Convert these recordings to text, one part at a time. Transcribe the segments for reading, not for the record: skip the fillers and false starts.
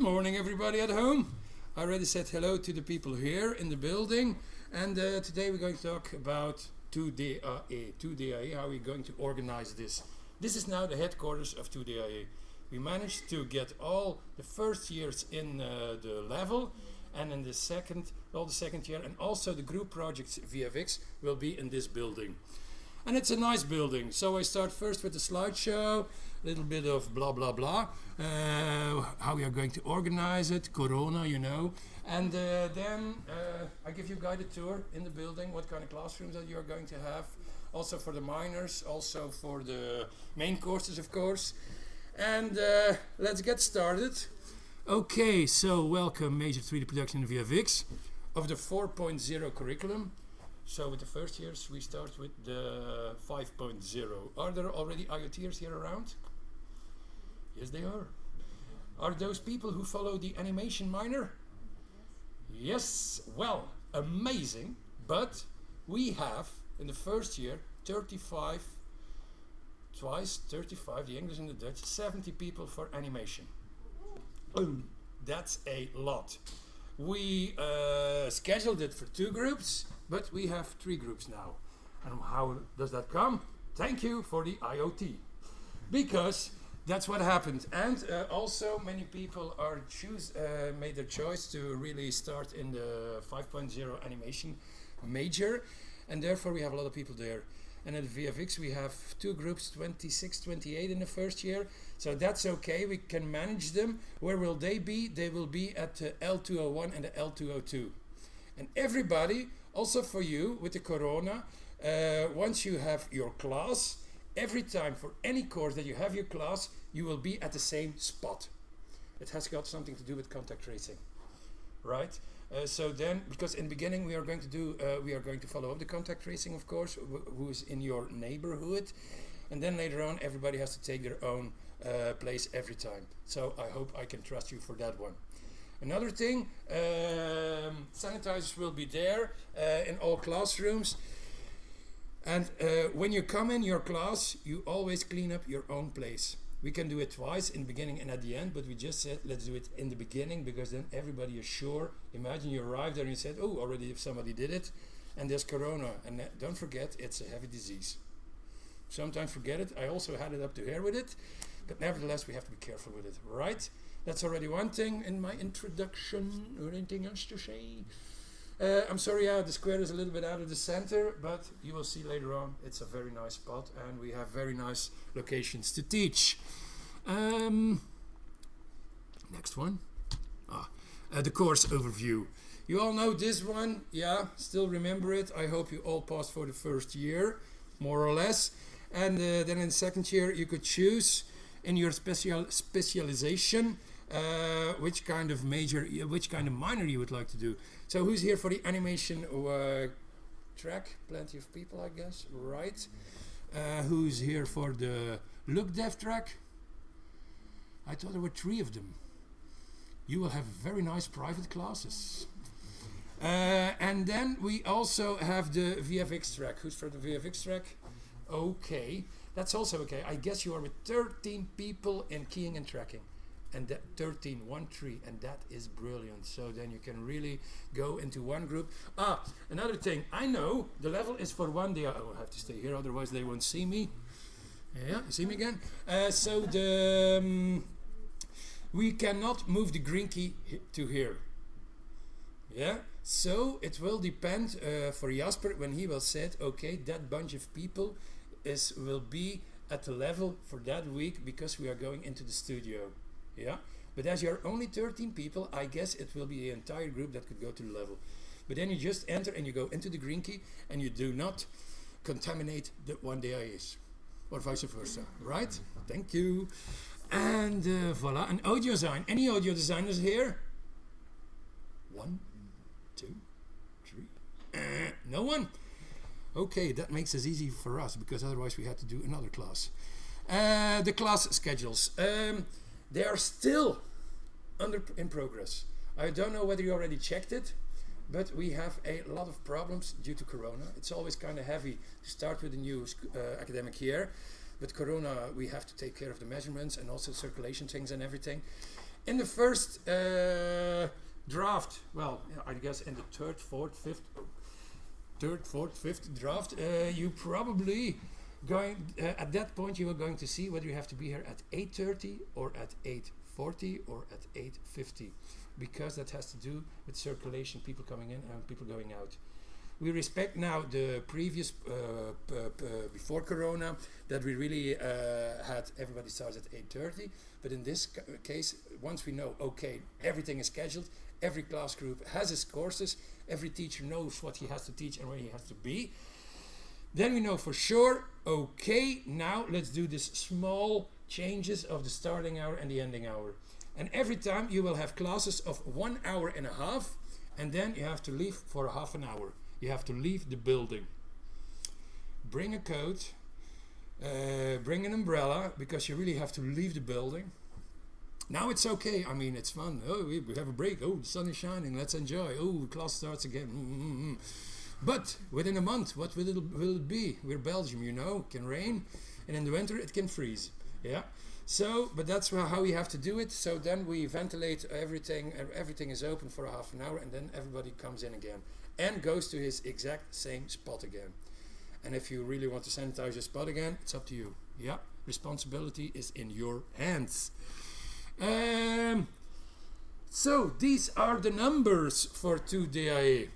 Morning everybody at home. I already said hello to the people here in the building, and today we're going to talk about 2DAE, how we're going to organize this. This is now the headquarters of 2DAE. We managed to get all the first years in the level, and in the second year, and also the group projects VFX will be in this building. And it's a nice building, so I start first with the slideshow, a little bit of blah blah blah, how we are going to organize it, Corona, you know, and then I give you a guided tour in the building, what kind of classrooms that you are going to have, also for the minors, also for the main courses, of course. And let's get started. Okay, so welcome Major 3D Production in VFX of the 4.0 curriculum. So with the first years we start with the 5.0. Are there already IOTers here around? Yes, they are. Are those people who follow the animation minor? Yes, well, amazing. But we have in the first year 35, twice 35, the English and the Dutch, 70 people for animation. That's a lot. We scheduled it for 2 groups, but we have 3 groups now. And how does that come? Thank you for the IOT. Because that's what happened. And also many people are made their choice to really start in the 5.0 animation major. And therefore we have a lot of people there. And at VFX we have 2 groups, 26, 28 in the first year. So that's okay, we can manage them. Where will they be? They will be at the L201 and the L202. And everybody, also for you with the Corona, once you have your class, every time for any course that you have your class, you will be at the same spot. It has got something to do with contact tracing, right? So then, because in the beginning we are going to follow up the contact tracing, of course, who is in your neighborhood, and then later on everybody has to take their own place every time. So I hope I can trust you for that one. Another thing, sanitizers will be there in all classrooms, and when you come in your class, you always clean up your own place. We can do it twice, in the beginning and at the end, but we just said let's do it in the beginning because then everybody is sure. Imagine you arrived there and you said, oh, already if somebody did it, and there's Corona, and don't forget it's a heavy disease. Sometimes forget it, I also had it up to here with it, but nevertheless we have to be careful with it, right? That's already one thing in my introduction, or anything else to say? I'm sorry, the square is a little bit out of the center, but you will see later on it's a very nice spot and we have very nice locations to teach. Next one. The course overview. You all know this one, yeah, still remember it. I hope you all passed for the first year, more or less. And then in the second year you could choose in your specialization which kind of minor you would like to do. So who's here for the animation track? Plenty of people, I guess, right? Who's here for the look dev track? I thought there were 3 of them. You will have very nice private classes. And then we also have the VFX track. Who's for the VFX track? Okay, that's also okay. I guess you are with 13 people in keying and tracking. And that 13, 1, 3, and that is brilliant. So then you can really go into one group. Another thing, I know the level is for 1 day. I will have to stay here, otherwise they won't see me. Yeah, you see me again? So we cannot move the green key to here. Yeah, so it will depend for Jasper when he will say, okay, that bunch of people will be at the level for that week because we are going into the studio. Yeah, but as you're only 13 people, I guess it will be the entire group that could go to the level. But then you just enter and you go into the green key and you do not contaminate the 1 DIS or vice versa, right? Thank you. And voila, an audio design. Any audio designers here? 1, 2, 3. No one? Okay, that makes it easy for us because otherwise we had to do another class. The class schedules. They are still in progress. I don't know whether you already checked it, but we have a lot of problems due to Corona. It's always kind of heavy to start with a new academic year. With Corona, we have to take care of the measurements and also circulation things and everything. In the first draft, well, I guess in the third, fourth, fifth draft, you probably at that point you are going to see whether you have to be here at 8:30 or at 8:40 or at 8:50, because that has to do with circulation, people coming in and people going out. We respect now the previous, before Corona, that we really had everybody starts at 8:30, but in this case, once we know, okay, everything is scheduled, every class group has its courses, every teacher knows what he has to teach and where he has to be, then we know for sure, okay, now let's do this small changes of the starting hour and the ending hour. And every time you will have classes of 1 hour and a half, and then you have to leave for a half an hour. You have to leave the building. Bring a coat, bring an umbrella, because you really have to leave the building. Now it's okay, I mean, it's fun. Oh, we have a break. Oh, the sun is shining, let's enjoy. Oh, class starts again. But within a month, what will it be? We're Belgium, you know, it can rain, and in the winter it can freeze. Yeah. So, but that's how we have to do it. So then we ventilate everything, everything is open for a half an hour, and then everybody comes in again and goes to his exact same spot again. And if you really want to sanitize your spot again, it's up to you. Yeah, responsibility is in your hands. So these are the numbers for 2DIA.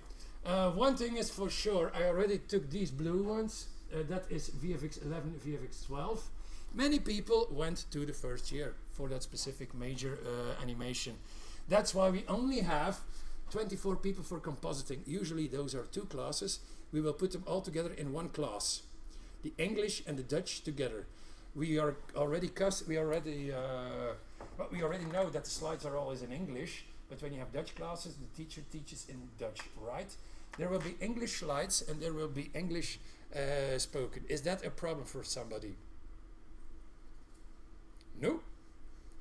One thing is for sure, I already took these blue ones. That is VFX 11, VFX 12. Many people went to the first year for that specific major animation. That's why we only have 24 people for compositing. Usually those are 2 classes. We will put them all together in 1 class. The English and the Dutch together. We already know that the slides are always in English, but when you have Dutch classes, the teacher teaches in Dutch, right? There will be English slides and there will be English spoken. Is that a problem for somebody? No?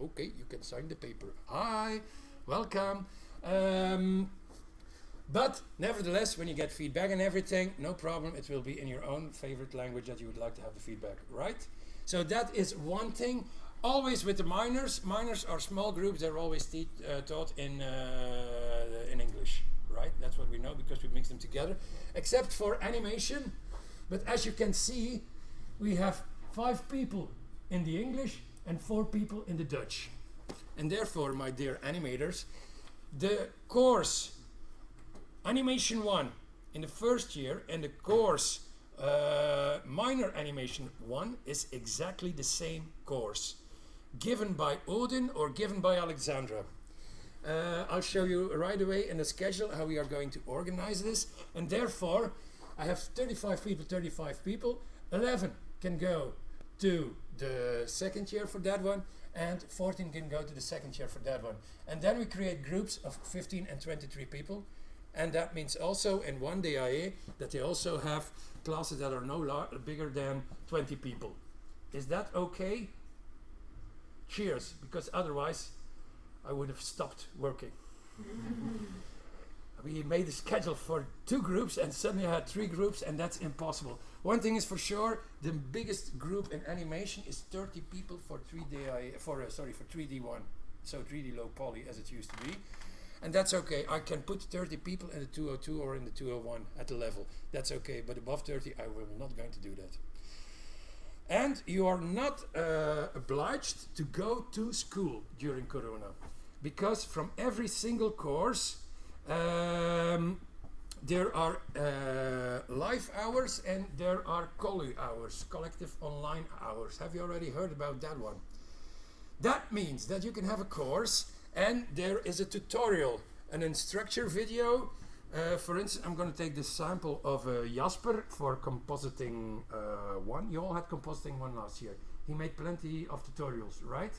Okay, you can sign the paper. Hi, welcome. But nevertheless, when you get feedback and everything, no problem, it will be in your own favorite language that you would like to have the feedback, right? So that is one thing. Always with the minors. Minors are small groups, they're always taught in English, right? That's what we know because we mix them together. Except for animation. But as you can see, we have 5 people in the English and 4 people in the Dutch. And therefore, my dear animators, the course Animation 1 in the first year and the course Minor Animation 1 is exactly the same course, given by Odin or given by Alexandra. I'll show you right away in the schedule how we are going to organize this, and therefore I have 35 people, 11 can go to the second year for that one, and 14 can go to the second year for that one. And then we create groups of 15 and 23 people, and that means also in one DIA that they also have classes that are no bigger than 20 people. Is that okay? Cheers, because otherwise I would have stopped working. We made a schedule for 2 groups and suddenly I had 3 groups, and that's impossible. One thing is for sure, the biggest group in animation is 30 people for 3D1, so 3D low poly as it used to be. And that's okay. I can put 30 people in the 202 or in the 201 at the level. That's okay, but above 30 I will not going to do that. And you are not obliged to go to school during Corona, because from every single course there are live hours and there are collu hours, collective online hours. Have you already heard about that one? That means that you can have a course and there is a tutorial, an instructor video. For instance, I'm going to take this sample of Jasper for compositing 1. You all had compositing 1 last year. He made plenty of tutorials, right?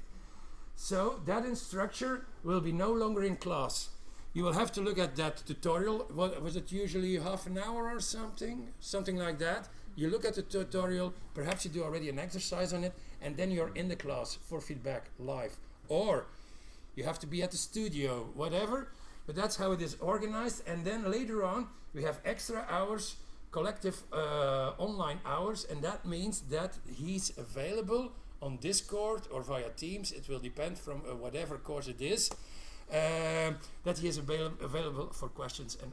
So that instructor will be no longer in class. You will have to look at that tutorial. What was it, usually half an hour or something like that? You look at the tutorial, perhaps you do already an exercise on it, and then you're in the class for feedback live. Or you have to be at the studio, whatever, but that's how it is organized. And then later on, we have extra hours, collective online hours, and that means that he's available on Discord or via Teams. It will depend from whatever course it is, that he is available for questions and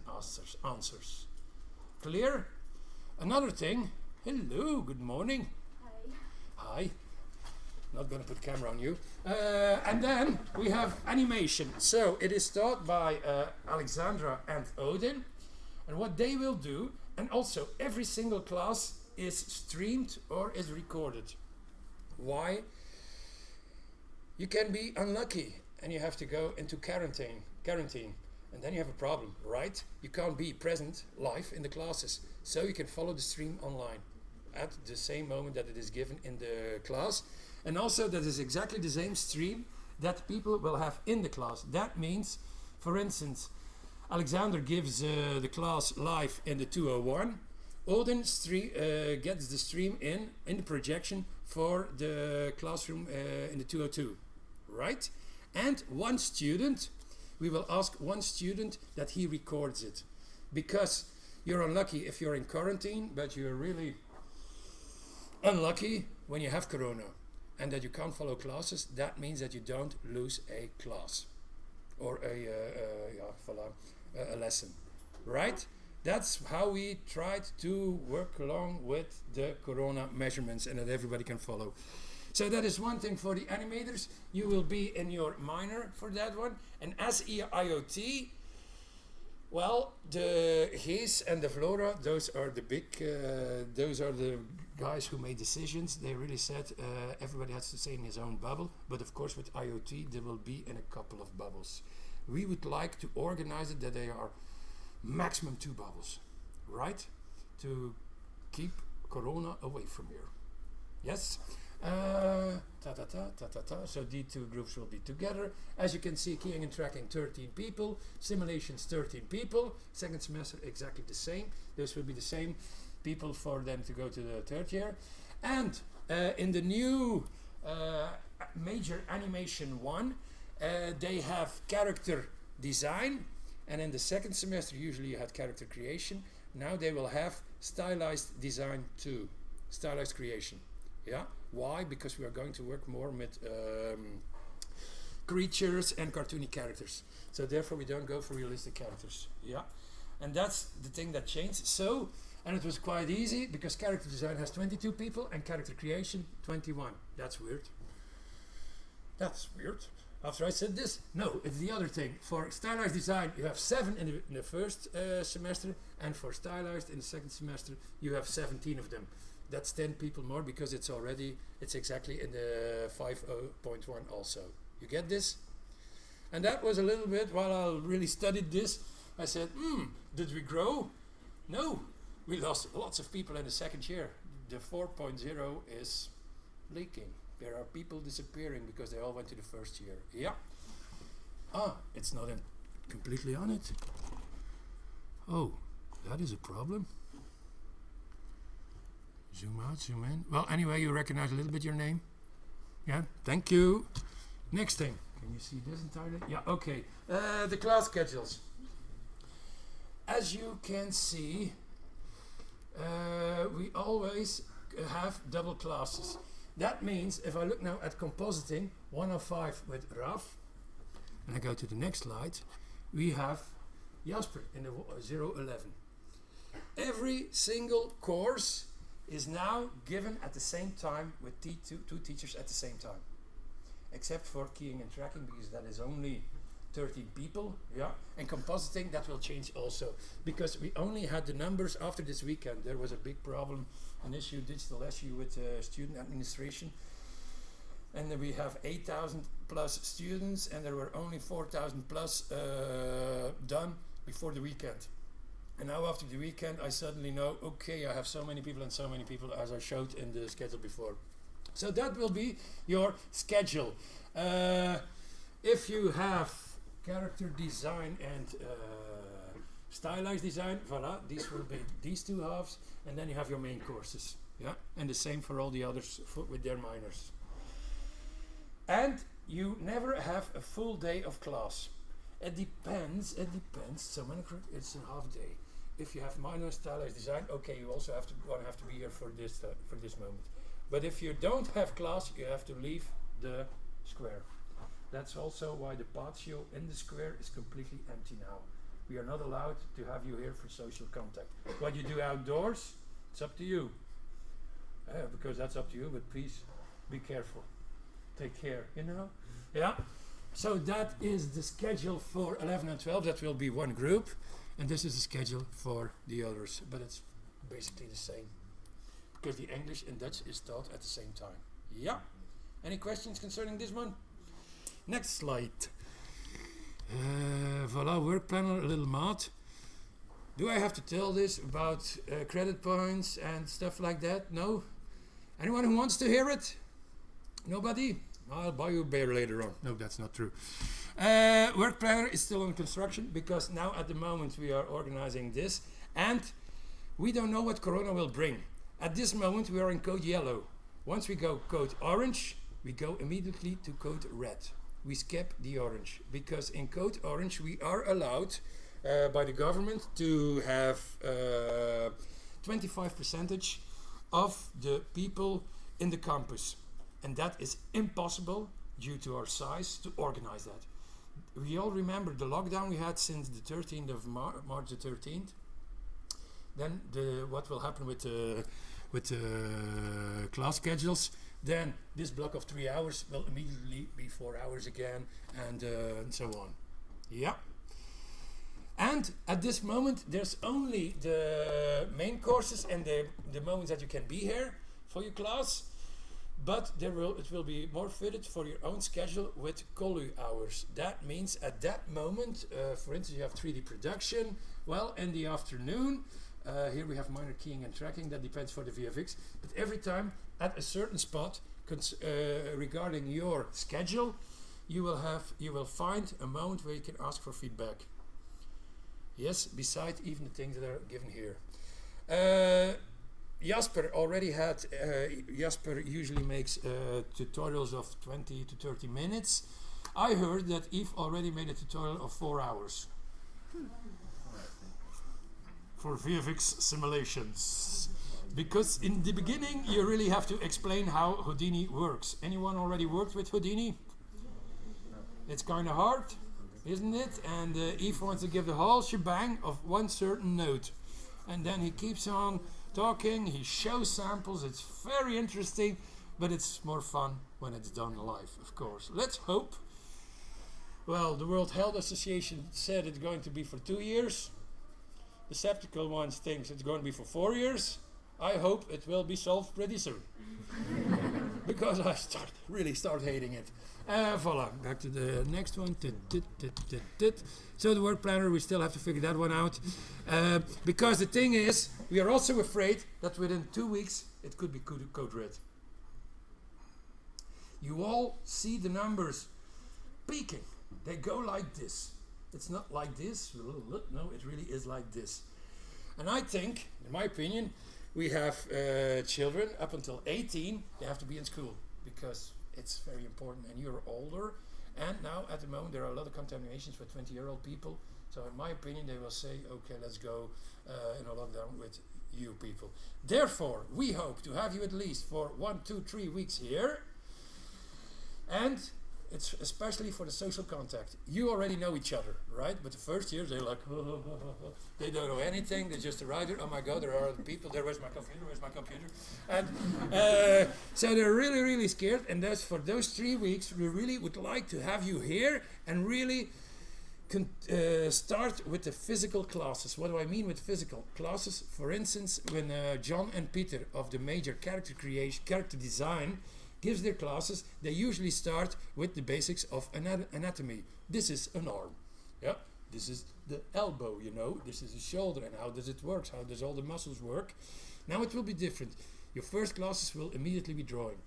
answers. Clear? Another thing. Hello, good morning. Hi. Not going to put camera on you. And then we have animation. So it is taught by Alexandra and Odin. And what they will do, and also every single class is streamed or is recorded. Why? You can be unlucky and you have to go into quarantine, and then you have a problem, right? You can't be present live in the classes, so you can follow the stream online at the same moment that it is given in the class. And also that is exactly the same stream that people will have in the class. That means, for instance, Alexander gives the class live in the 201. Odin gets the stream in the projection for the classroom in the 202, right? And one student, we will ask one student that he records it. Because you're unlucky if you're in quarantine, but you're really unlucky when you have corona and that you can't follow classes. That means that you don't lose a class or a lesson, right? That's how we tried to work along with the corona measurements and that everybody can follow. So that is one thing for the animators. You will be in your minor for that one. And as IOT, well, the Hees and the Flora, those are the big, those are the guys who made decisions. They really said everybody has to stay in his own bubble. But of course with IOT, they will be in a couple of bubbles. We would like to organize it that they are maximum 2 bubbles, right? To keep corona away from here. Yes? So the 2 groups will be together. As you can see, keying and tracking 13 people, simulations 13 people, second semester exactly the same. Those will be the same people for them to go to the 3rd year. And in the new major animation 1, they have character design, and in the 2nd semester usually you had character creation. Now they will have stylized design 2, stylized creation. Yeah, why? Because we are going to work more with creatures and cartoony characters. So therefore we don't go for realistic characters. Yeah, and that's the thing that changed. So, and it was quite easy because character design has 22 people and character creation 21. That's weird. That's weird. After I said this, no, it's the other thing. For stylized design, you have 7 in the 1st semester, and for stylized in the 2nd semester, you have 17 of them. That's 10 people more because it's exactly in the 5.1 also. You get this? And that was a little bit, while I really studied this, I said, did we grow? No, we lost lots of people in the 2nd year. The 4.0 is leaking. There are people disappearing because they all went to the 1st year. Yeah. It's not completely on it. Oh, that is a problem. Zoom out, zoom in. Well, anyway, you recognize a little bit your name. Yeah, thank you. Next thing. Can you see this entirely? Yeah, okay. The class schedules. As you can see, we always have double classes. That means if I look now at compositing 105 with Raf, and I go to the next slide, we have Jasper in the 011. Every single course is now given at the same time with two teachers at the same time, except for keying and tracking because that is only 13 people. Yeah, and compositing, that will change also because we only had the numbers after this weekend. There was a big problem, an issue, digital issue with student administration, and then we have 8,000 plus students and there were only 4,000 plus done before the weekend. And now after the weekend I suddenly know, okay, I have so many people and so many people as I showed in the schedule before. So that will be your schedule. If you have character design and stylized design, voila, these will be these 2 halves, and then you have your main courses. Yeah, and the same for all the others with their minors. And you never have a full day of class. It depends, so it's a half day. If you have minor stylized design, okay, you also have to be here for this moment. But if you don't have class, you have to leave the square. That's also why the patio in the square is completely empty now. We are not allowed to have you here for social contact. What you do outdoors, it's up to you. Because that's up to you, but please be careful. Take care, you know? Yeah. So that is the schedule for 11 and 12. That will be one group. And this is the schedule for the others. But it's basically the same. Because the English and Dutch is taught at the same time. Yeah. Any questions concerning this one? Next slide. Voilà, work planner, a little math. Do I have to tell this about credit points and stuff like that? No? Anyone who wants to hear it? Nobody? I'll buy you a beer later on. No, that's not true. Work planner is still in construction because now at the moment we are organizing this and we don't know what Corona will bring. At this moment we are in code yellow. Once we go code orange, we go immediately to code red. We skip the orange because in code orange we are allowed by the government to have 25% of the people in the campus. And that is impossible due to our size to organize that. We all remember the lockdown we had since the 13th of March the 13th. Then what will happen with class schedules? Then this block of 3 hours will immediately be 4 hours again, and so on. Yeah. And at this moment, there's only the main courses and the moments that you can be here for your class. But it will be more fitted for your own schedule with Colu hours. That means at that moment, for instance, you have 3D production. Well, in the afternoon, here we have minor keying and tracking. That depends for the VFX. But every time at a certain spot, regarding your schedule, you will find a moment where you can ask for feedback. Yes, besides even the things that are given here. Jasper already had, Jasper usually makes tutorials of 20 to 30 minutes. I heard that Yves already made a tutorial of 4 hours. For VFX simulations. Because in the beginning you really have to explain how Houdini works. Anyone already worked with Houdini? It's kind of hard, isn't it? And Yves wants to give the whole shebang of one certain note. And then he keeps on talking, he shows samples, it's very interesting, but it's more fun when it's done live, of course. Let's hope. Well, the World Health Association said it's going to be for 2 years. The skeptical ones think it's going to be for 4 years. I hope it will be solved pretty soon. Because I really start hating it. Voila, back to the next one. So the work planner, we still have to figure that one out. Because the thing is, we are also afraid that within 2 weeks, it could be code red. You all see the numbers peaking. They go like this. It's not like this. No, it really is like this. And I think, in my opinion, we have children up until 18, they have to be in school because it's very important and you're older. And now at the moment there are a lot of contaminations for 20-year-old people. So in my opinion they will say, okay, let's go in a lockdown with you people. Therefore, we hope to have you at least for 1, 2, 3 weeks here. And it's especially for the social contact. You already know each other, right? But the first years, they're like, they don't know anything. They just arrived. Oh my God, there are other people. Where's my computer? Where's my computer? And so they're really, really scared. And that's for those 3 weeks, we really would like to have you here and really start with the physical classes. What do I mean with physical classes? For instance, when John and Peter of the major character design gives their classes, they usually start with the basics of anatomy. This is an arm. Yeah, this is the elbow, you know. This is the shoulder, and how does it work? How does all the muscles work? Now it will be different. Your first classes will immediately be drawing.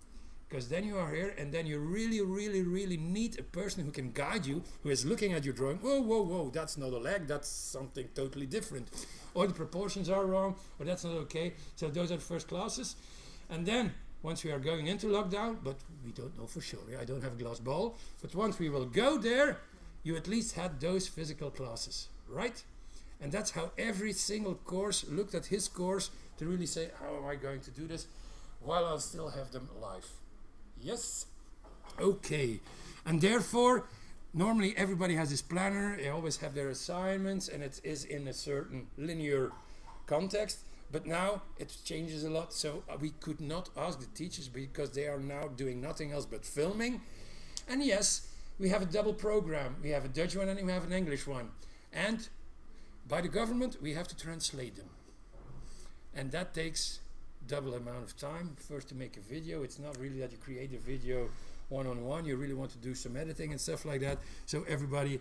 Because then you are here, and then you really, really, really need a person who can guide you, who is looking at your drawing. Whoa, whoa, whoa, that's not a leg, that's something totally different. Or the proportions are wrong, or that's not okay. So those are the first classes. And then, once we are going into lockdown, but we don't know for sure, I don't have a glass ball, but once we will go there, you at least had those physical classes, right? And that's how every single course looked at his course to really say, how am I going to do this? while I'll still have them live. Yes? Okay. And therefore, normally everybody has this planner, they always have their assignments, and it is in a certain linear context. But now it changes a lot, so we could not ask the teachers because they are now doing nothing else but filming. And yes, we have a double program. We have a Dutch one and we have an English one. And by the government, we have to translate them. And that takes double amount of time. First to make a video, it's not really that you create a video one-on-one. You really want to do some editing and stuff like that. So everybody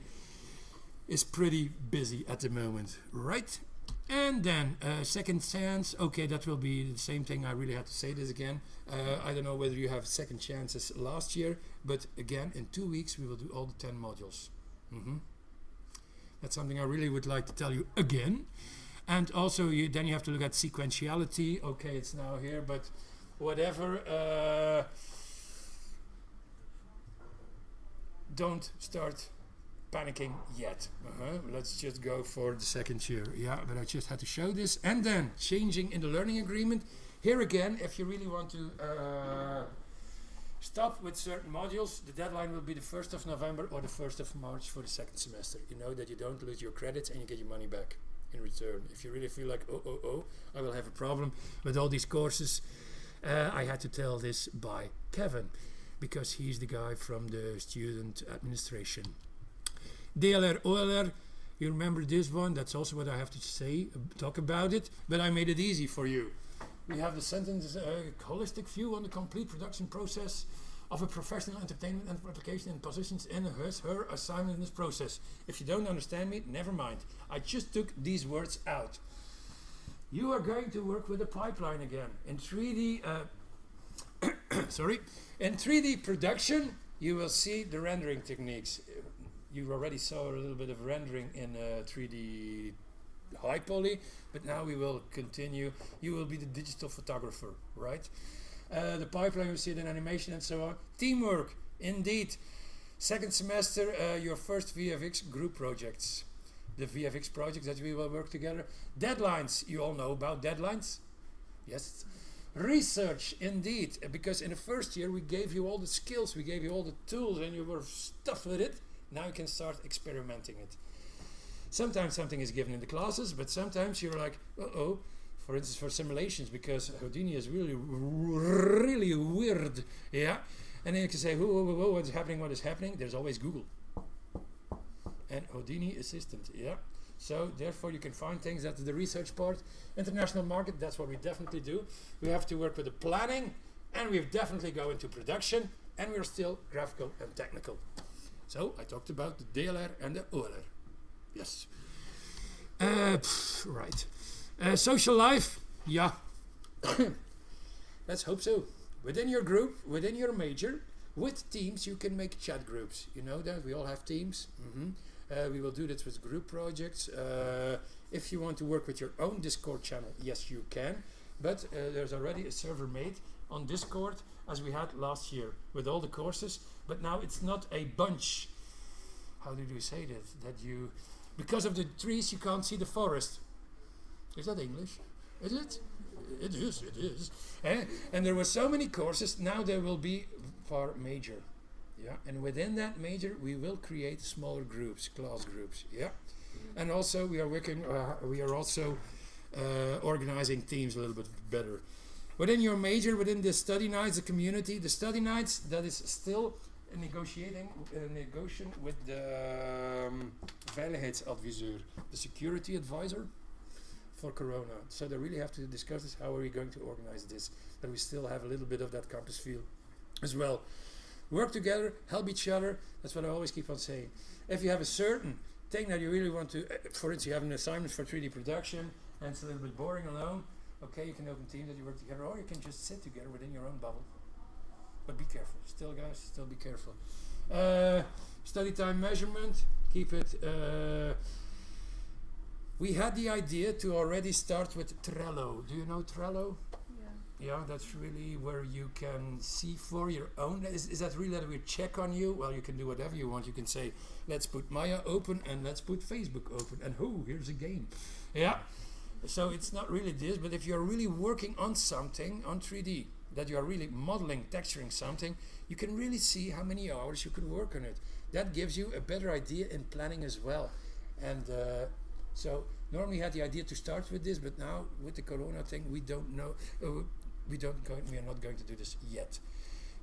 is pretty busy at the moment, right? And then second chance, okay, that will be the same thing. I really have to say this again. I don't know whether you have second chances last year, but again, in 2 weeks we will do all the 10 modules. That's something I really would like to tell you again. And also then you have to look at sequentiality. Okay, it's now here, but whatever. Don't start panicking yet. Let's just go for the second year. Yeah, but I just had to show this. And then changing in the learning agreement. Here again, if you really want to stop with certain modules, the deadline will be the 1st of November or the 1st of March for the second semester. You know that you don't lose your credits and you get your money back in return. If you really feel like, I will have a problem with all these courses, I had to tell this by Kevin, because he's the guy from the student administration. DLR, OLR, you remember this one? That's also what I have to say, talk about it, but I made it easy for you. We have the sentence, holistic view on the complete production process of a professional entertainment and application and positions in her assignment in this process. If you don't understand me, never mind. I just took these words out. You are going to work with a pipeline again. In 3D, in 3D production, you will see the rendering techniques. You already saw a little bit of rendering in 3D high poly, but now we will continue. You will be the digital photographer, right? The pipeline, you see it in animation and so on. Teamwork, indeed. Second semester, your first VFX group projects. The VFX projects that we will work together. Deadlines, you all know about deadlines? Yes. Research, indeed, because in the first year we gave you all the skills, we gave you all the tools, and you were stuffed with it. Now you can start experimenting it. Sometimes something is given in the classes, but sometimes you're like, for instance, for simulations, because Houdini is really weird, yeah. And then you can say, whoa, what is happening? There's always Google. And Houdini Assistant, yeah. So therefore you can find things. That's the research part. International market, that's what we definitely do. We have to work with the planning, and we definitely go into production, and we're still graphical and technical. So I talked about the DLR and the OLR. Yes. Right. Social life, yeah. Let's hope so. Within your group, within your major, with teams, you can make chat groups. You know that? We all have teams. We will do this with group projects. If you want to work with your own Discord channel, yes, you can. But there's already a server made on Discord, as we had last year, with all the courses. But now it's not a bunch. How did we say that? That you, because of the trees, you can't see the forest. Is that English? Is it? It is. And there were so many courses. Now there will be for major. Yeah, and within that major we will create smaller groups, class groups. Yeah, and also we are working. We are also organizing teams a little bit better. Within your major, within the study nights, the community, the study nights, that is still a negotiation with the veiligheidsadviseur, the security advisor for Corona. So they really have to discuss this. How are we going to organize this? That we still have a little bit of that campus feel as well. Work together, help each other. That's what I always keep on saying. If you have a certain thing that you really want to, for instance, you have an assignment for 3D production and it's a little bit boring alone, okay, you can open teams that you work together, or you can just sit together within your own bubble. But be careful. Still, guys, still be careful. Study time measurement, keep it. We had the idea to already start with Trello. Do you know Trello? Yeah, that's really where you can see for your own. Is that really that we check on you? Well, you can do whatever you want. You can say, let's put Maya open and let's put Facebook open. And here's a game. Yeah. So it's not really this, but if you're really working on something, on 3D, that you are really modeling, texturing something, you can really see how many hours you could work on it. That gives you a better idea in planning as well. And so normally had the idea to start with this, but now with the Corona thing, we don't know. We are not going to do this yet.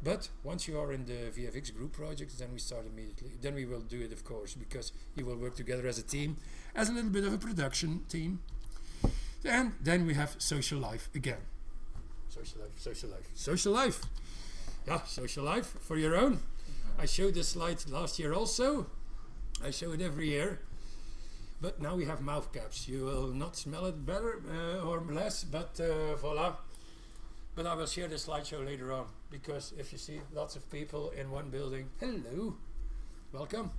But once you are in the VFX group project, then we start immediately. Then we will do it, of course, because you will work together as a team, as a little bit of a production team. And then we have social life again. Social life, social life, social life. Yeah, social life for your own. I showed this slide last year also. I show it every year. But now we have mouth caps. You will not smell it better or less, but voila. But I will share the slideshow later on, because if you see lots of people in one building, hello, welcome.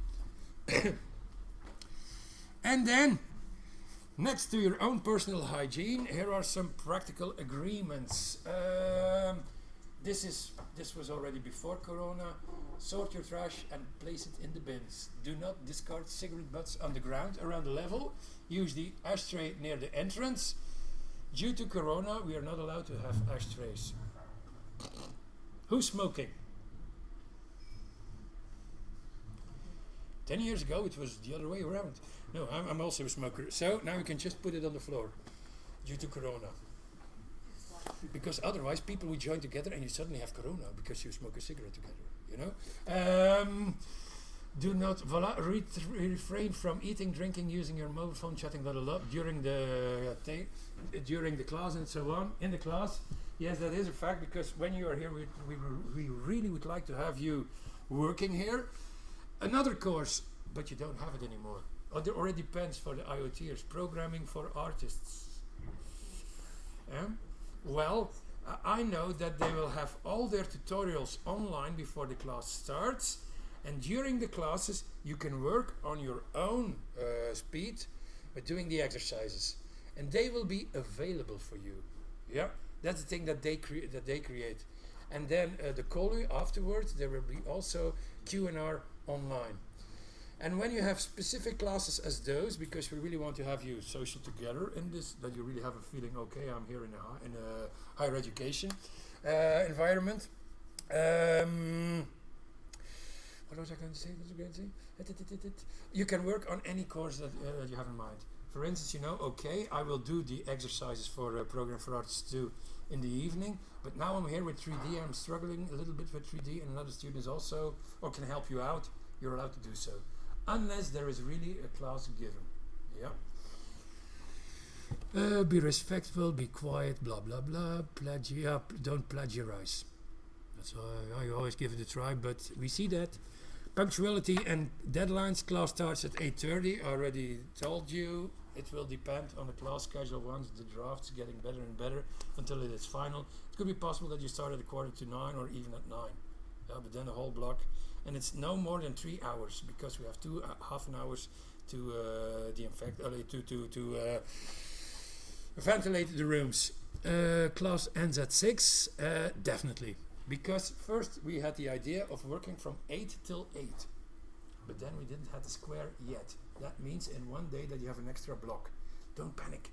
And then, next to your own personal hygiene, here are some practical agreements. This was already before Corona. Sort your trash and place it in the bins. Do not discard cigarette butts on the ground around the level. Use the ashtray near the entrance. Due to Corona, we are not allowed to have ashtrays. Who's smoking? 10 years ago, it was the other way around. No, I'm also a smoker. So now you can just put it on the floor due to Corona. Because otherwise, people will join together and you suddenly have Corona because you smoke a cigarette together, you know? Do not refrain from eating, drinking, using your mobile phone, chatting, blah, blah, blah, during the class and so on. In the class, yes, that is a fact, because when you are here, we really would like to have you working here. Another course, but you don't have it anymore. It already depends for the IOTers, programming for artists. Well, I know that they will have all their tutorials online before the class starts. And during the classes, you can work on your own speed by doing the exercises, and they will be available for you. Yeah, that's the thing that they create. And then the call afterwards, there will be also Q&R online. And when you have specific classes as those, because we really want to have you social together in this, that you really have a feeling, okay, I'm here in a higher education environment. What was I going to say? You can work on any course that you have in mind. For instance, you know, okay, I will do the exercises for a program for artists too in the evening, but now I'm here with 3D, I'm struggling a little bit with 3D, and another student is also, or can help you out, you're allowed to do so. Unless there is really a class given. Yeah. Be respectful, be quiet, blah, blah, blah, don't plagiarize. That's why I always give it a try, but we see that. Punctuality and deadlines. Class starts at 8:30. I already told you it will depend on the class schedule. Once the draft's getting better and better until it is final. It could be possible that you start at 8:45 or even at 9. But then a whole block, and it's no more than 3 hours, because we have half an hours to ventilate the rooms. Class ends at 6. Definitely. Because first we had the idea of working from 8 till 8, but then we didn't have the square yet. That means in one day that you have an extra block. Don't panic.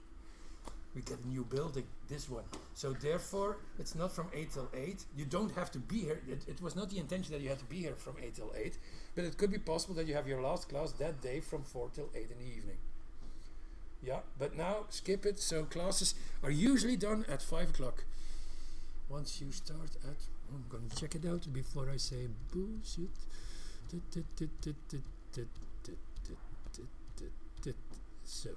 We get a new building, this one. So therefore, it's not from 8 till 8. You don't have to be here. It was not the intention that you had to be here from 8 till 8, but it could be possible that you have your last class that day from 4 till 8 in the evening. Yeah, but now skip it. So classes are usually done at 5 o'clock. Once you start at, I'm going to check it out before I say bullshit. So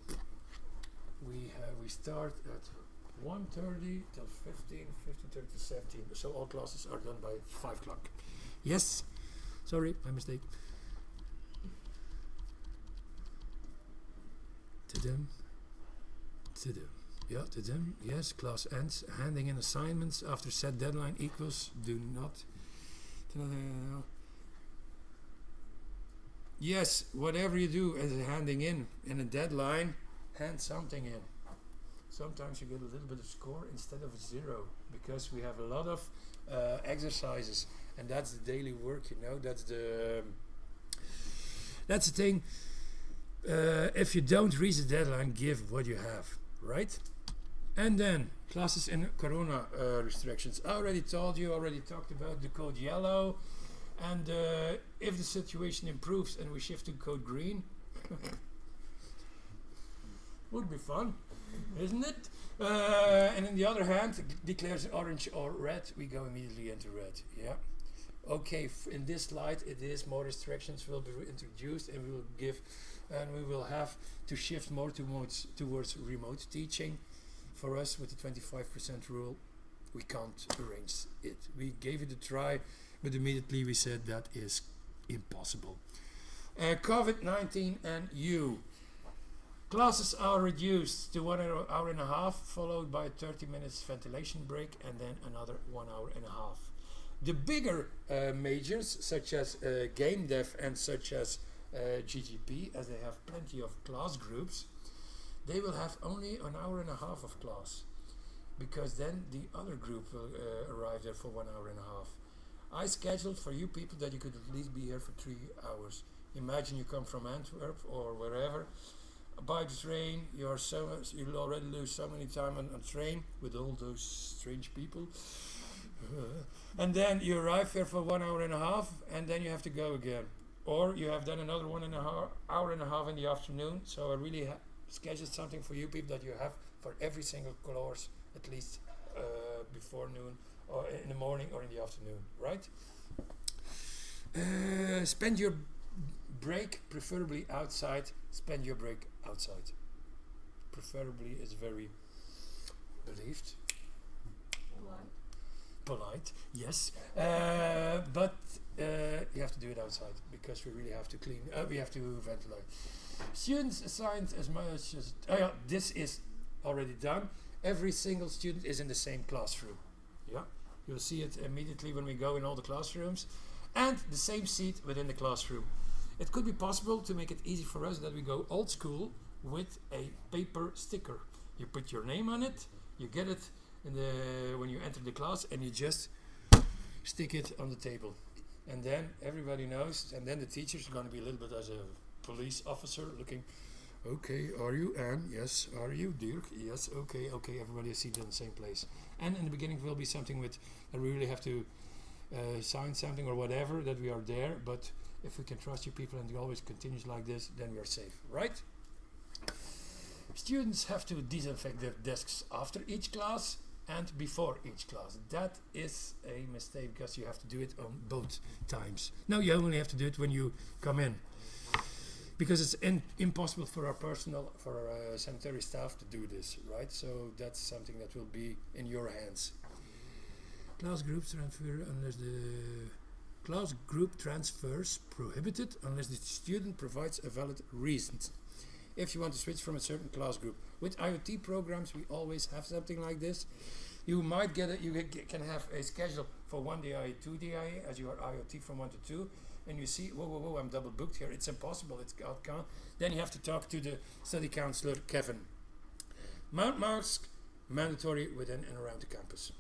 we start at 1:30 till 15:30 to 17. So all classes are done by 5 o'clock. Yes, sorry, my mistake. To them. Yeah, to them. Yes, class ends. Handing in assignments after set deadline equals do not. Yes, whatever you do as a handing in a deadline, hand something in. Sometimes you get a little bit of score instead of 0, because we have a lot of exercises, and that's the daily work, you know. That's the thing. If you don't reach the deadline, give what you have, right? And then classes in Corona restrictions. I already told you, already talked about the code yellow. And if the situation improves and we shift to code green, would be fun, isn't it? And on the other hand, declares orange or red, we go immediately into red. Yeah. Okay, in this slide, it is more restrictions will be introduced, and we will have to shift more towards remote teaching. For us, with the 25% rule, we can't arrange it. We gave it a try, but immediately we said that is impossible. COVID-19 and you. Classes are reduced to 1 hour and a half, followed by a 30 minutes ventilation break, and then another 1 hour and a half. The bigger majors, such as game dev and such as GGP, as they have plenty of class groups, they will have only an hour and a half of class, because then the other group will arrive there for 1 hour and a half. I scheduled for you people that you could at least be here for 3 hours. Imagine you come from Antwerp or wherever, by the train, you'll already lose so many time on train with all those strange people. And then you arrive here for 1 hour and a half, and then you have to go again. Or you have done another 1 hour and a half in the afternoon. So I really scheduled something for you people that you have for every single course, at least before noon, or in the morning or in the afternoon, right? Spend your break preferably outside. Spend your break outside. Preferably is very believed. Polite, yes. But you have to do it outside, because we really have to clean. We have to ventilate. Students assigned as much as this is already done. Every single student is in the same classroom. Yeah, you'll see it immediately when we go in all the classrooms, and the same seat within the classroom. It could be possible to make it easy for us that we go old school with a paper sticker. You put your name on it, you get it when you enter the class, and you just stick it on the table. And then everybody knows, and then the teacher's going to be a little bit as a police officer looking, okay, are you Anne? Yes. Are you Dirk? Yes. Okay, everybody is seated in the same place. And in the beginning will be something with that we really have to sign something or whatever, that we are there, but if we can trust you people and it always continues like this, then we are safe, right? Students have to disinfect their desks after each class and before each class. That is a mistake, because you have to do it on both times. No, you only have to do it when you come in, because it's impossible for our sanitary staff to do this, right? So that's something that will be in your hands. Class groups transfer unless the class group transfers prohibited unless the student provides a valid reason. If you want to switch from a certain class group. With IOT programs, we always have something like this. You might get it. You can have a schedule for 1 DIA, 2 DIA, as you are IOT from 1 to 2, and you see, whoa, I'm double booked here. It's impossible. It's can't. Then you have to talk to the study counselor, Kevin. Mount mask mandatory within and around the campus.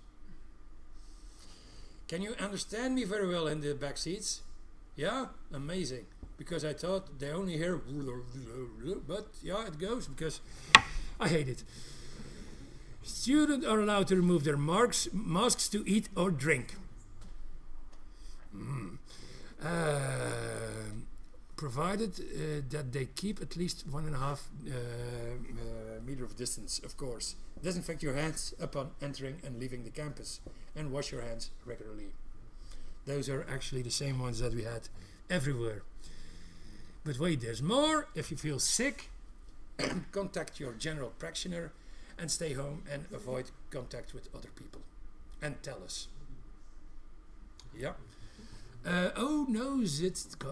Can you understand me very well in the back seats? Yeah, amazing. Because I thought they only hear, but yeah, it goes, because I hate it. Students are allowed to remove their masks to eat or drink. Provided that they keep at least 1.5 meter of distance, of course. Disinfect your hands upon entering and leaving the campus, and wash your hands regularly. Those are actually the same ones that we had everywhere. But wait, there's more. If you feel sick, contact your general practitioner and stay home and avoid contact with other people. And tell us. Yeah. Oh no,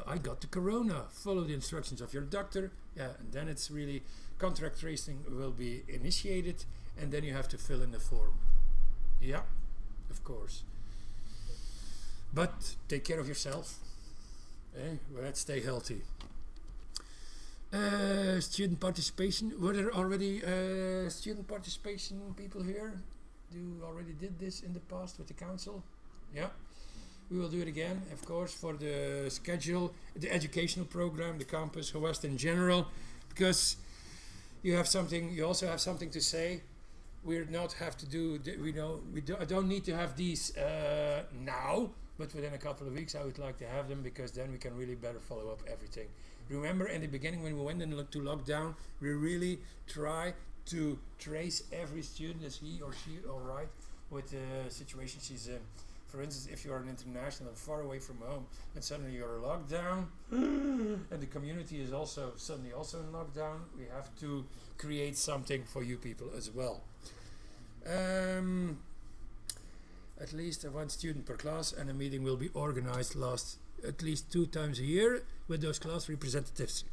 I got the corona. Follow the instructions of your doctor. Yeah, and then it's really contact tracing will be initiated, and then you have to fill in the form. Yeah, of course. But take care of yourself. Let's stay healthy. Student participation. Were there already student participation people here? You already did this in the past with the council? Yeah. We will do it again, of course, for the schedule, the educational program, the campus, HOAST in general, because you also have something to say, we not have to do, I don't need to have these now, but within a couple of weeks I would like to have them, because then we can really better follow up everything. Remember in the beginning when we went into lockdown, we really try to trace every student, is he or she all right with the situation she's in. For instance, if you are an international and far away from home and suddenly you're locked down and the community is also suddenly also in lockdown, we have to create something for you people as well. At least one student per class, and a meeting will be organized at least 2 times a year with those class representatives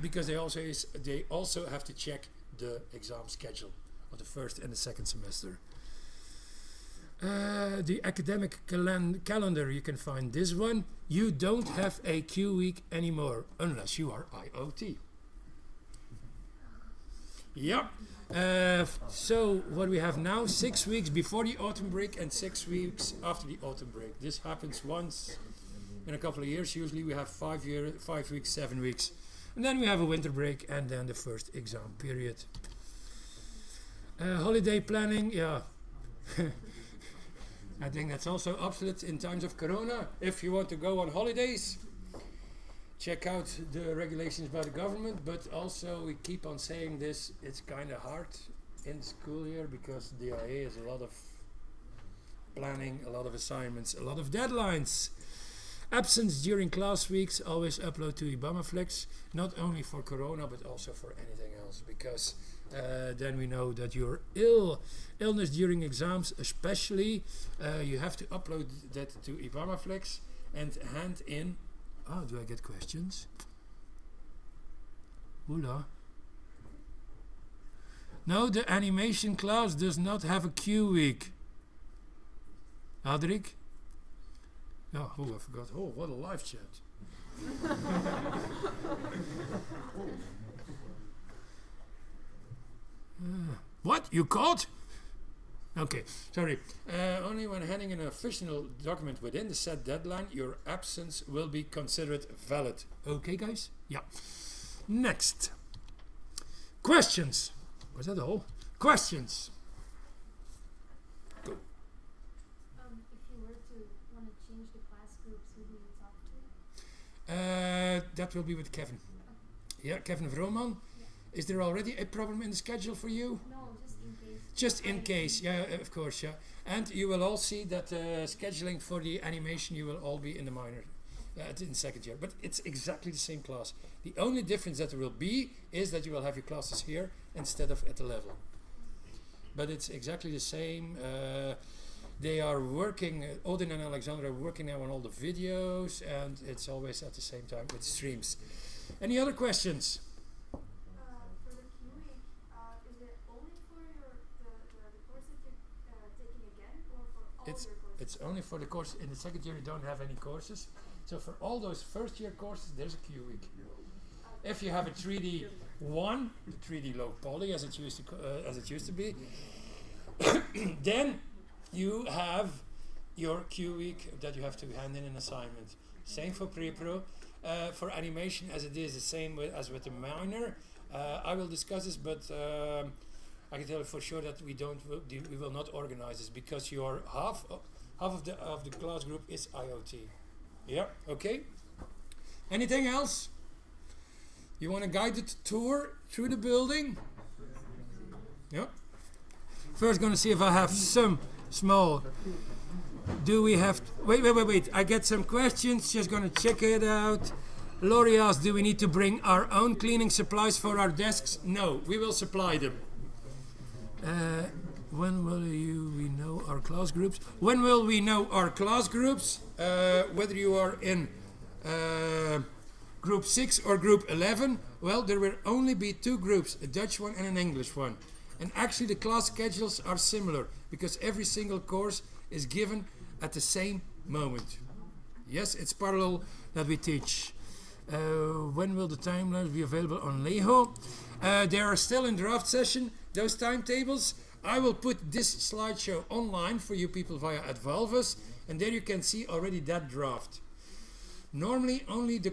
because they also have to check the exam schedule of the first and the second semester. The academic calendar, you can find this one. You don't have a Q week anymore unless you are IOT. Yeah. So what we have now, 6 weeks before the autumn break and 6 weeks after the autumn break. This happens once in a couple of years. Usually we have 5 weeks, 7 weeks. And then we have a winter break and then the first exam period. Holiday planning, yeah. I think that's also obsolete in times of Corona. If you want to go on holidays, check out the regulations by the government, but also we keep on saying this, it's kind of hard in school here because the IA is a lot of planning, a lot of assignments, a lot of deadlines. Absence during class weeks, always upload to IBAMAFlex, not only for Corona but also for anything else, because then we know that you're illness during exams especially, you have to upload that to IBAMAFlex and hand in. Oh, do I get questions? Oula. No, the animation class does not have a Q week. Adrik? Oh, I forgot. Oh, what a live chat. What? You caught? Okay, sorry. Only when handing in an official document within the set deadline, your absence will be considered valid. Okay, guys? Yeah. Next. Questions. Was that all? Questions. Go. If you were to want to change the class groups, who do you talk to? That will be with Kevin. Yeah, Kevin Vrooman. Yeah. Is there already a problem in the schedule for you? No, just in case. Just in case, yeah, of course, yeah. And you will all see that scheduling for the animation, you will all be in the minor, in second year. But it's exactly the same class. The only difference that there will be is that you will have your classes here instead of at the level. But it's exactly the same. They are working, Odin and Alexander are working now on all the videos, and it's always at the same time with streams. Any other questions? For the Q week, is it only for the courses you're taking again, or for all your courses? It's only for the course. In the second year you don't have any courses. So for all those first year courses, there's a Q week. If you have a 3D 1, the 3D low poly as it used to be, then you have your Q week that you have to hand in an assignment. Same for pre-pro. For animation, as it is the same as with the minor. I will discuss this, but I can tell you for sure that we will not organize this because your half of the class group is IOT. Yeah. Okay. Anything else? You want a guided tour through the building? Yeah. First, going to see if I have some small. Do we have? Wait. I get some questions. Just going to check it out. Laurie asked, do we need to bring our own cleaning supplies for our desks? No, we will supply them. When will we know our class groups? When will we know our class groups? Whether you are in group 6 or group 11, well, there will only be 2 groups, a Dutch one and an English one. And actually the class schedules are similar because every single course is given at the same moment. Yes, it's parallel that we teach. When will the timelines be available on Lego? They are still in draft session, those timetables. I will put this slideshow online for you people via Advalvus, and there you can see already that draft. Normally only the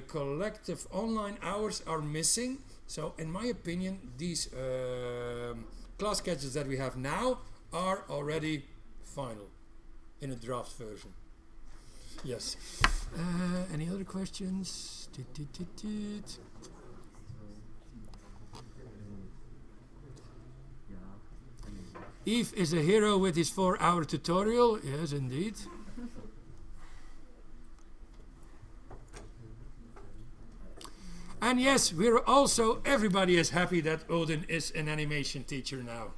collective online hours are missing, So in my opinion, these class sketches that we have now are already final in a draft version. Yes. Any other questions? Yves is a hero with his 4-hour tutorial. Yes, indeed. And yes, everybody is happy that Odin is an animation teacher now.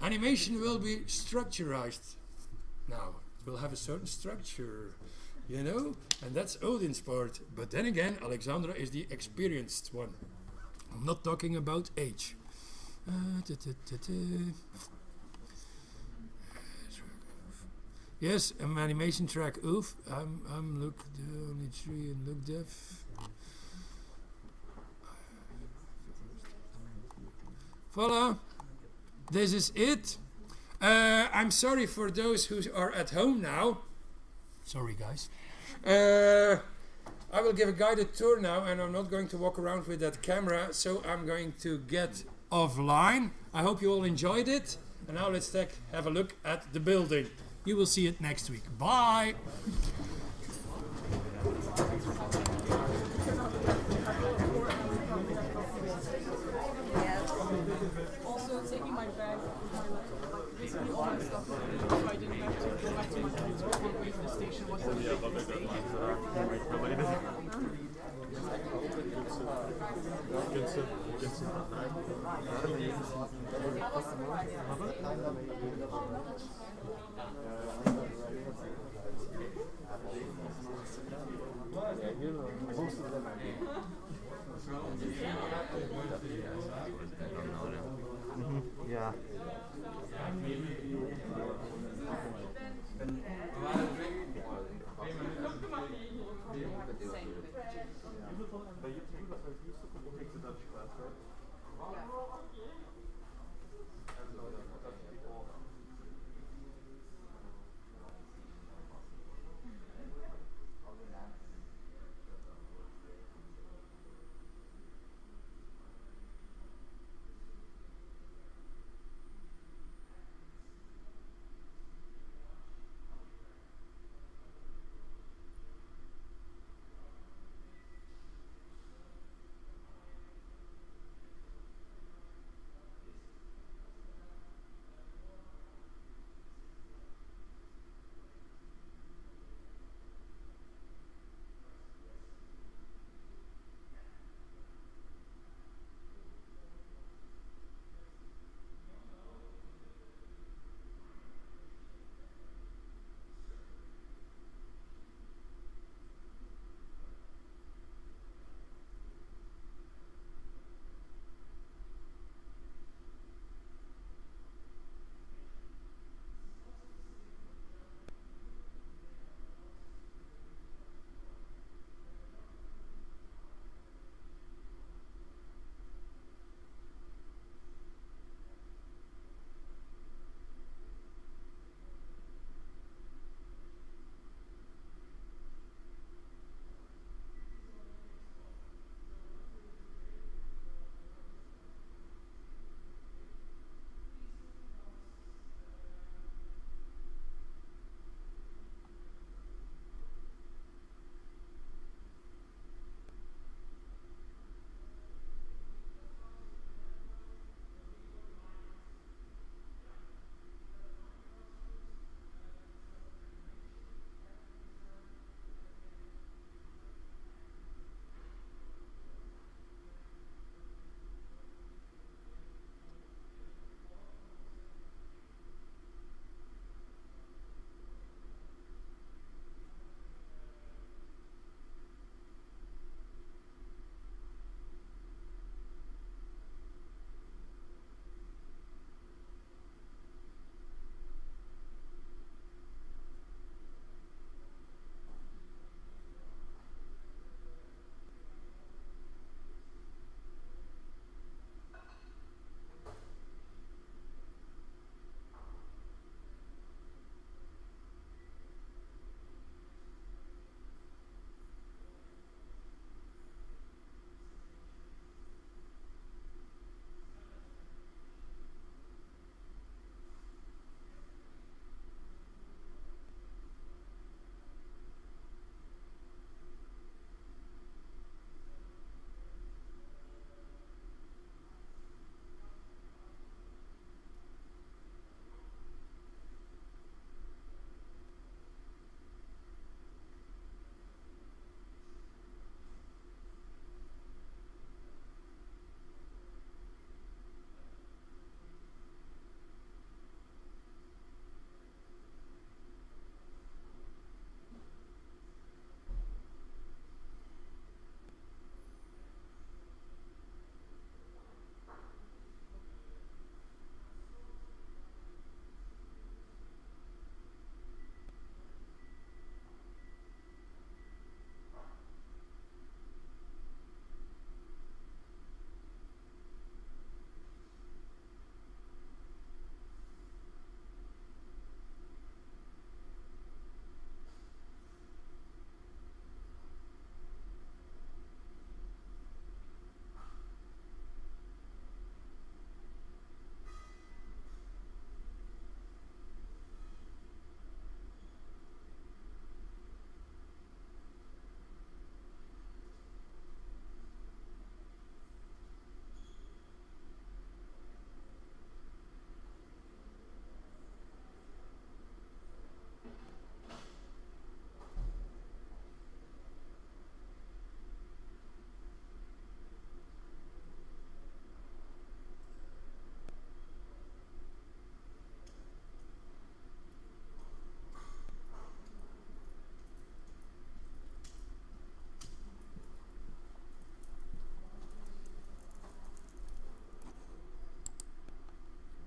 Animation will be structurized now. It will have a certain structure, you know, and that's Odin's part. But then again, Alexandra is the experienced one. I'm not talking about age. Yes, an animation track. Oof, I'm look the only tree and look deaf. Voila, this is it. I'm sorry for those who are at home now. Sorry, guys. I will give a guided tour now, and I'm not going to walk around with that camera, so I'm going to get offline. I hope you all enjoyed it. And now let's have a look at the building. You will see it next week. Bye! Also taking my bag with my laptop, like basically all my stuff, so I didn't have to go back to my computer on the way to the station. Was a big mistake. Ja. Same.